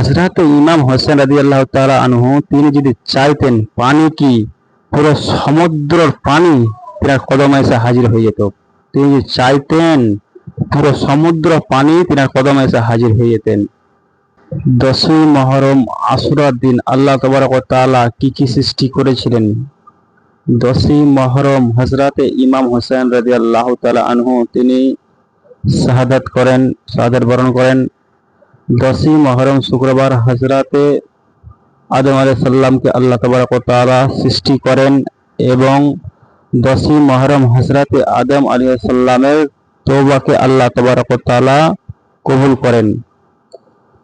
হযরতে ইমাম হোসেন রাদিয়াল্লাহু তাআলা আনহু তিনি যদি চাইতেন পানি কি পুরো সমুদ্রের পানি তিনার কদমে এসে হাজির হয়ে যেত। তিনি যদি চাইতেন পুরো সমুদ্র পানি তিনার কদমে এসে হাজির হয়ে যেতেন। 10ই মুহররম আশুরার দিন আল্লাহ তাবারক ওয়া তাআলা কি কি সৃষ্টি করেছিলেন। 10ই মুহররম হযরতে ইমাম হোসেন রাদিয়াল্লাহু তাআলা আনহু তিনি শাহাদাত বরণ করেন। 10ই মুহররম শুক্রবার হযরতে আদম আলাইহিস সালামকে আল্লাহ তাবারক ওয়া তাআলা সৃষ্টি করেন এবং 10ই মুহররম হযরতে আদম আলাইহিস সালামের তওবাকে আল্লাহ তাবারক ওয়া তাআলা কবুল করেন।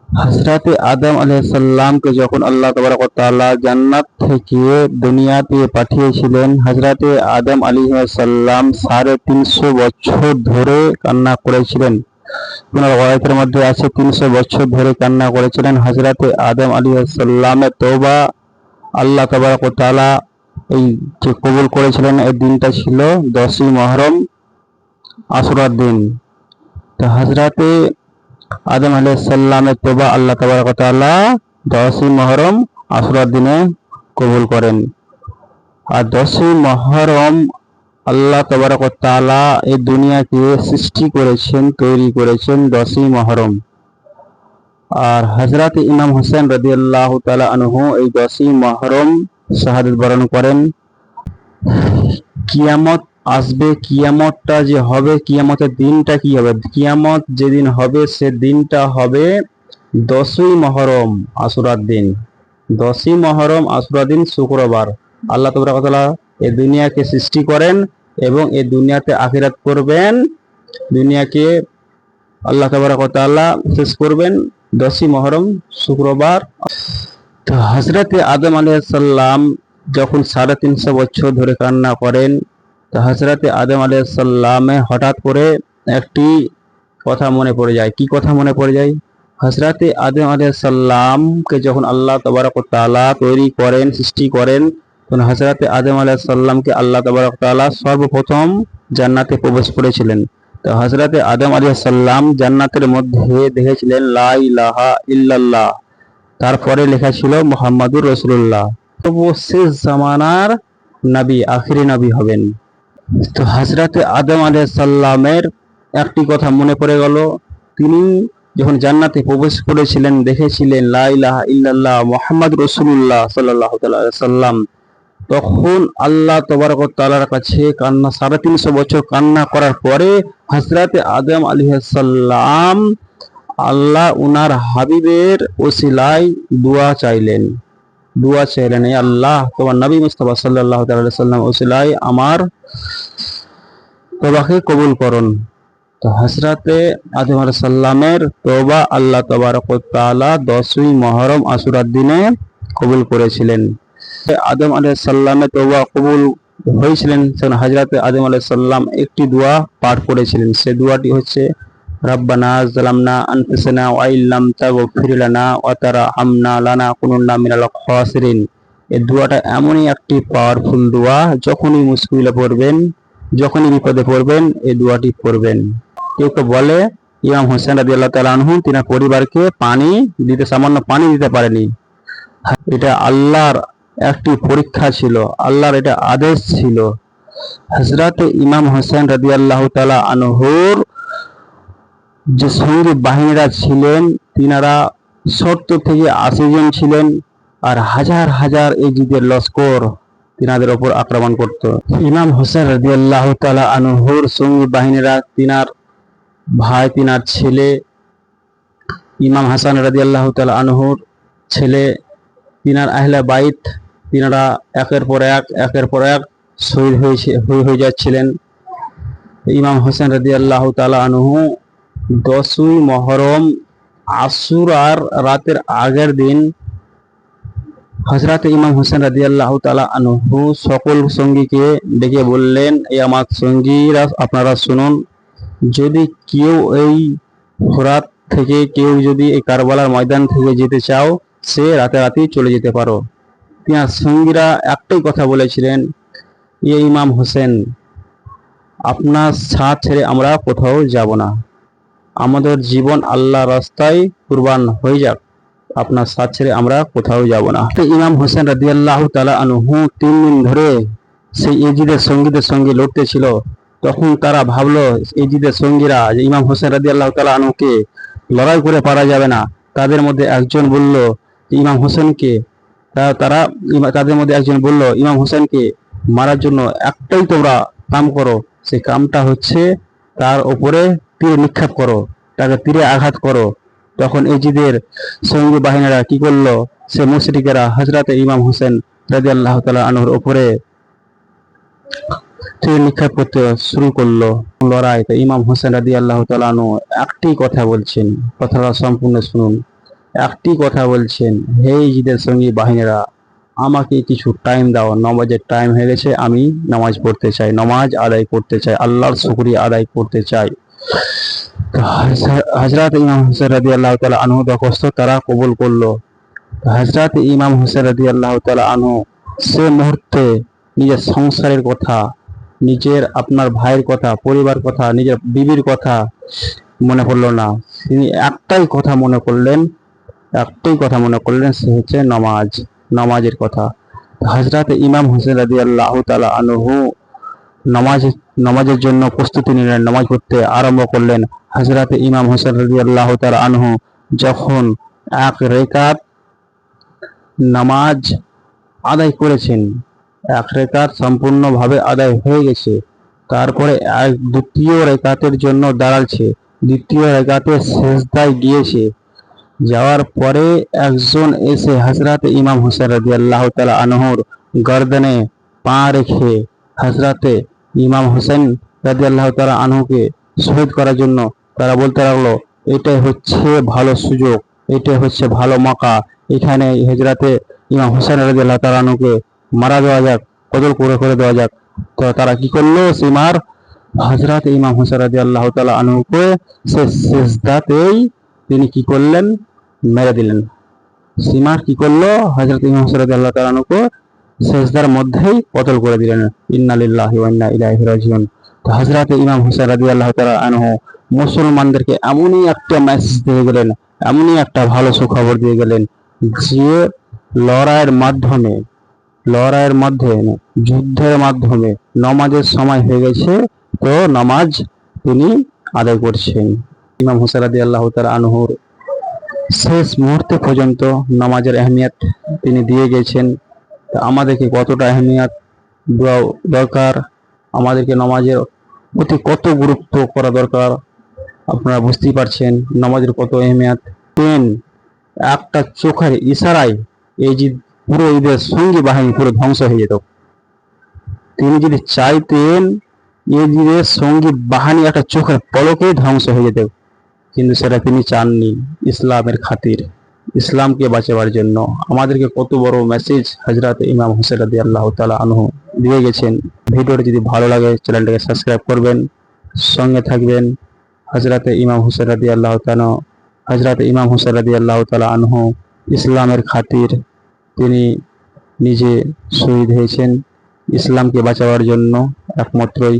হযরতে আদম আলাইহিস সালামকে যখন আল্লাহ তাবারক ওয়া তাআলা জান্নাত থেকে দুনিয়াতে পাঠিয়েছিলেন, হযরতে আদম আলাইহিস সালাম 350 বছর ধরে কান্না করেছিলেন। রওয়ায়াতের মধ্যে আছে 300 বছর ধরে কান্না করেছিলেন। হযরতে আদম আলাইহিস সালামের তওবা আল্লাহ তাবারক ওয়া তাআলা এই যে কবুল করেছিলেন, এই দিনটা ছিল 10ই মুহররম আশুরার দিন। তো হযরতে আদম আলাইহিস সালামের তওবা আল্লাহ তাবারক ওয়া তাআলা 10ই মুহররম আশুরার দিনে কবুল করেন। আর 10ই মুহররম আল্লাহ তাবারক ওয়া তাআলা এই দুনিয়াকে সৃষ্টি করেছেন, তৈরি করেছেন 10ই মুহররম। আর হযরতে ইমাম হোসেন রাদিয়াল্লাহু তাআলা আনহু এই 10ই মুহররম শাহাদাত বরণ করেন। কিয়ামত আসবে, কিয়ামতটা যে হবে, কিয়ামতের দিনটা কি হবে, কিয়ামত যেদিন হবে সে দিনটা হবে 10ই মুহররম আশুরার দিন। 10ই মুহররম আশুরার দিন শুক্রবার আল্লাহ তাবারক ওয়া তাআলা এই দুনিয়াকে সৃষ্টি করেন এবং এই দুনিয়াতে আখিরাত করবেন। দুনিয়াকে আল্লাহ তাবারক ওয়া তাআলা শেষ করবেন 10ই মুহররম শুক্রবার। তো হযরতে আদম আলাইহিস সালাম যখন 350 বছর ধরে কান্না করেন, তো হযরতে আদম আলাইহিস সালামে হঠাৎ করে একটি কথা মনে পড়ে যায়। কি কথা মনে পড়ে যায়? হযরতে আদম আলাইহিস সালামকে যখন আল্লাহ তাবারক ওয়া তাআলা তৈরি করেন, সৃষ্টি করেন, তখন হযরতে আদম আলাইহিস সালামকে আল্লাহ তাবারক ওয়া তাআলা সর্বপ্রথম জান্নাতে প্রবেশ করেছিলেন। তো হযরতে আদম আলাইহিস সালাম জান্নাতের মধ্যে দেখেছিলেন লা ইলাহা ইল্লাল্লাহ, তারপরে লেখা ছিল মুহাম্মাদুর রাসূলুল্লাহ, সর্বশেষ জামানার নবী, আখিরি নবী হবেন। তো হযরতে আদম আলাইহিস সালামের একটি কথা মনে পড়ে গেল। তিনি যখন জান্নাতে প্রবেশ করেছিলেন দেখেছিলেন লা ইলাহা ইল্লাল্লাহ মুহাম্মাদুর রাসূলুল্লাহ সাল্লাল্লাহু আলাইহি ওয়াসাল্লাম, তখন আল্লাহ তাবারক ওয়া তাআলার কাছে কান্না 350 বছর কান্না করার পরে হযরতে আদম আলাইহিস সালাম আল্লাহ উনার হাবিবের ওসিলায় দোয়া চাইলেন। এই আল্লাহ তোমার নবী মুস্তাফা সাল্লাল্লাহু আলাইহি ওয়াসাল্লাম ওসিলায় আমার তওবাকে কবুল করুন। তো হযরতে আদম আলাইহিস সালামের তওবা আল্লাহ তাবারক ওয়া তাআলা 10ই মুহররম আশুরার দিনে কবুল করেছিলেন। আদম আলাইহিস সালামের তওবা কবুল হয়েছিলেন, তখন হযরতে আদম আলাইহিস সালাম একটি দোয়া পাঠ করেছিলেন। সেই দোয়াটি হচ্ছে রাব্বানা যালামনা আনফুসানা ওয়া ইল্লাম তাগফির লানা ওয়া তারহামনা লানাকুনুন্না মিনাল খাসিরিন। এই দোয়াটা এমনই একটি পাওয়ারফুল দোয়া, যখনই মুশকিলে পড়বেন, যখনই বিপদে পড়বেন এই দোয়াটি পড়বেন। কেউ কেউ বলে ইমাম হোসেন রাদিয়াল্লাহু তাআলা আনহু তিনার পরিবারকে সামান্য পানি দিতে পারেনি। এটা আল্লাহর একটি পরীক্ষা ছিল, আল্লাহর এটা আদেশ ছিল। হযরতে ইমাম হোসেন রাদিয়াল্লাহু তাআলা আনহুর যে সঙ্গী বাহিনীরা ছিলেন, তিনারা 70 থেকে 80 জন ছিলেন, আর হাজার হাজার এজিদের লস্কর তিনাদের ওপর আক্রমণ করত। ইমাম হোসেন রাদিয়াল্লাহু তাআলা আনহুর সঙ্গী বাহিনীরা তিনার ভাই, তিনার ছেলে ইমাম হাসান রাদিয়াল্লাহু তাআলা আনহুর ছেলে, তিনার আহলে বাইত, তিনারা একের পর এক শহীদ হয়ে যাচ্ছিলেন। ইমাম হোসেন রাদিয়াল্লাহু তাআলা আনহু 10ই মুহররম আশুরার রাতের আগের দিন হযরতে ইমাম হোসেন রাদিয়াল্লাহু তাআলা আনহু সকল সঙ্গীকে ডেকে বললেন, এই আমার সঙ্গীরা আপনারা শুনুন, যদি কেউ এই ফোরাত থেকে, কেউ যদি এই কারবালার ময়দান থেকে যেতে চাও, সে রাতেই চলে যেতে পারো। তিনার সঙ্গীরা একটাই কথা বলেছিলেন, ইমাম হোসেন, আপনার সাথ ছেড়ে আমরা কোথাও যাব না, আমাদের জীবন আল্লাহর রাস্তায় কুরবান হয়ে যাক, আপনার সাথ ছেড়ে আমরা কোথাও যাব না। তো ইমাম হোসেন রাদিয়াল্লাহু তাআলা আনহু 3 দিন ধরে সেই ইয়েজিদের সঙ্গীদের সঙ্গে লড়তে ছিল। তখন তারা ভাবলো, ইয়েজিদের সঙ্গীরা, যে ইমাম হোসেন রাদিয়াল্লাহু তাআলা আনহুকে লড়াই করে পারা যাবে না। তাদের মধ্যে একজন বলল ইমাম হোসেনকে, তাদের মধ্যে একজন বলল ইমাম হোসেনকে মারার জন্য একটাই তোমরা কাম করো, সেই কামটা হচ্ছে তার উপরে তীর নিক্ষেপ করো, তাকে তীরে আঘাত করো। তখন ইয়েজিদের সঙ্গী বাহিনীরা কি করলো, সে মুশরিকেরা হযরত ইমাম হোসেন রাদিয়াল্লাহু তাআলা আনহুর উপরে তীর নিক্ষেপ করতে শুরু করলো। লড়াই। তো ইমাম হোসেন রাদিয়াল্লাহু তাআলা আনহু একটি কথা বলছেন, কথাটা সম্পূর্ণ শুনুন। একটি কথা বলছেন, হে ইয়েজিদের সঙ্গী বাহিনীরা, আমাকে কিছু টাইম দাও, নামাজের টাইম হয়ে গেছে, আমি নামাজ পড়তে চাই, নামাজ আদায় করতে চাই, আল্লাহর শুকরিয়া আদায় করতে চাই। হযরত ইমাম হোসেন রাদিয়াল্লাহু তাআলা আনহু দরখাস্ত তারা কবুল করলো। হযরত ইমাম হোসেন রাদিয়াল্লাহু তাআলা আনহু সে মুহূর্তে নিজের সংসারের কথা, নিজের আপনার ভাইয়ের কথা, পরিবার কথা, নিজের বিবির কথা মনে পড়লো না। তিনি একটাই কথা মনে করলেন, সে হচ্ছে নামাজের কথা। হযরত ইমাম হোসেন রাদিয়াল্লাহু তাআলা আনহু নামাজের জন্য প্রস্তুতি নিলেন, নামাজ পড়তে আরম্ভ করলেন। হযরত ইমাম হোসেন রাদিয়াল্লাহু তাআলা আনহু যখন 1 রাকাত নামাজ আদায় করেছেন, 1 রাকাত সম্পূর্ণভাবে আদায় হয়ে গেছে, তারপরে দ্বিতীয় রাকাতের জন্য দাঁড়াচ্ছে, দ্বিতীয় রাকাতে সিজদায় গিয়েছে। যাওয়ার পরে একজন এসে হযরত ইমাম হোসেন রাদিয়াল্লাহু তাআলা আনহুর গর্দনে পা রেখে হযরত ইমাম হোসেন রাদিয়াল্লাহু তাআলা আনহুকে শহীদ করার জন্য তারা বলতে লাগলো, এটাই হচ্ছে ভালো সুযোগ, এটাই হচ্ছে ভালো মওকা, এখানে হযরত ইমাম হোসেন রাদিয়াল্লাহু তাআলা আনহুকে মারা দেওয়া যাক, কতল করে দেওয়া যাক। তো তারা কি করলো, সীমার হযরত ইমাম হোসেন রাদিয়াল্লাহু তাআলা আনহুকে সে সিজদাতেই তিনি কি করলেন, মেরে দিলেন। সীমার কি করলো, হযরত ইমাম হোসেন রাদিয়াল্লাহু তাআলা আনহুকে সিজদার মধ্যেই কতল করে দিলেন। ইন্না লিল্লাহি ওয়া ইন্না ইলাইহি রাজিউন। তো হযরত ইমাম হোসেন রাদিয়াল্লাহু তাআলা আনহু মুসলমানদেরকে এমনই একটা মেসেজ দিয়ে গেলেন, এমনই একটা ভালো সুখবর দিয়ে গেলেন, যে লড়াইয়ের মাধ্যমে যুদ্ধের মাধ্যমে নামাজের সময় হয়ে গেছে, তো নামাজ তিনি আদায় করছেন। ইমাম হোসেন রাদিয়াল্লাহু তাআলা আনহুর শেষ মুহূর্তে পর্যন্ত নামাজের আহমিয়ত তিনি দিয়ে গেছেন। তা আমাদেরকে কতটা আহমিয়ত দেওয়া দরকার, আমাদেরকে নামাজের প্রতি কত গুরুত্ব করা দরকার, আপনারা বুঝতেই পারছেন নামাজের কত আহমিয়ত। একটা চোখের ইশারায় এই যে পুরো ঈদের সঙ্গী বাহিনী পুরো ধ্বংস হয়ে যেত। তিনি যদি চাইতেন ঈদের সঙ্গী বাহিনী একটা চোখের পলকেই ধ্বংস হয়ে যেত, কিন্তু সেটা তিনি চাননি। ইসলামের খাতির, ইসলামকে বাঁচাবার জন্য আমাদেরকে কত বড় মেসেজ হযরত ইমাম হোসেন রাদিয়াল্লাহু তাআলা আনহু দিয়ে গেছেন। ভিডিওটি যদি ভালো লাগে চ্যানেলটাকে সাবস্ক্রাইব করবেন, সঙ্গে থাকবেন। হযরত ইমাম হোসেন রাদিয়াল্লাহু তাআলা আনহু ইসলামের খাতির তিনি নিজে শহীদ হয়েছেন, ইসলামকে বাঁচাবার জন্য একমাত্রই।